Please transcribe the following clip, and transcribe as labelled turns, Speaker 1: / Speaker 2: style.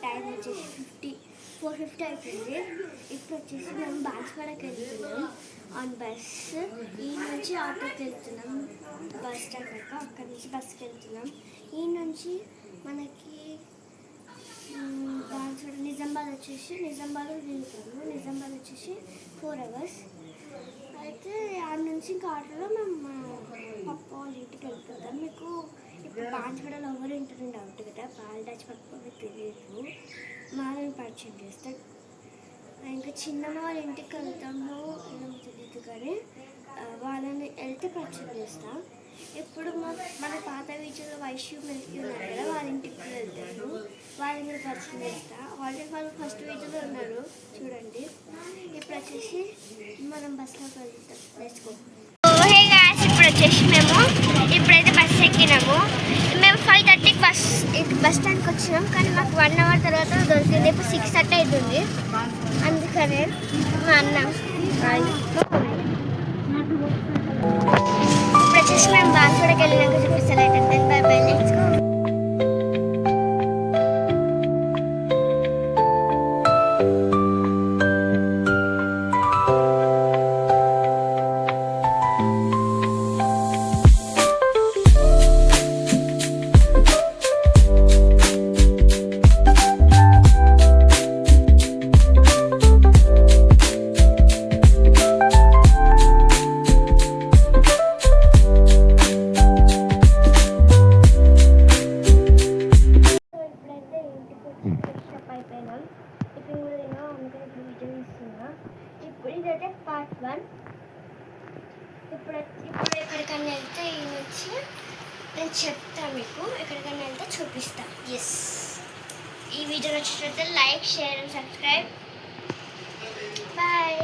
Speaker 1: Time వచ్చేసి 4:50 అయిపోయింది. ఇప్పుడు వచ్చేసి మేము బాన్స్వాడకి వెళ్తున్నాం ఆన్ బస్. ఈ నుంచి ఆటోకి వెళ్తున్నాం బస్ స్టాండ్ వరకు. అక్కడి నుంచి బస్కి వెళ్తున్నాం. ఈ నుంచి మనకి బాన్స్వాడ నిజామాబాద్ దిగుతాము. నిజామాబాద్ వచ్చేసి 4 hours. అయితే ఆడ నుంచి ఇంకా ఆటోలో మేము పప్ప వాళ్ళ ఇంటికి వెళ్ళిపోతాం. మీకు ఇప్పుడు బాన్స్వాడలో ఎవరు ఉంటారని డౌట్ కదా. బాలరాజ్ పప్ప తెలియదు, మాలని పరిచయం చేస్తాం. ఇంకా చిన్నమ్మ వాళ్ళ ఇంటికి వెళ్తాము ఏమో తెలియదు, కానీ వాళ్ళని వెళ్తే పరిచయం చేస్తాం. ఇప్పుడు మన పాత వీధిలో వైశ్యూ మిల్కి ఉన్నారు కదా, వాళ్ళ ఇంటికి వెళ్తాము. వాళ్ళని మీరు పరిచయం చేస్తా. ఆల్రెడీ వాళ్ళు ఫస్ట్ వీధిలో ఉన్నారు చూడండి. ఇప్పుడు వచ్చేసి మనం బస్లోకి వెళ్తాం. Let's go. ఇప్పుడు వచ్చేసి ఇప్పుడైతే బస్ ఎక్కినాము. మేము 5:30కి బస్ స్టాండ్కి వచ్చినాం, కానీ మాకు 1 hour తర్వాత దొరికింది. ఇప్పుడు 6:30 అవుతుంది. అందుకనే మా అన్న ఇప్పుడు వచ్చేసి మేము బాన్స్వాడకి వెళ్ళినాక చూపిస్తాను. అయితే బై బై, లెట్స్ గో. ఇప్పుడు ఇదైతే పార్ట్ 1. ఇప్పుడు ఎక్కడికన్నా వెళ్తే ఈ నుంచి నేను చెప్తాను మీకు. ఎక్కడికన్నా వెళ్తే చూపిస్తాను. ఎస్, ఈ వీడియో నచ్చినట్లయితే like, share and subscribe. Bye.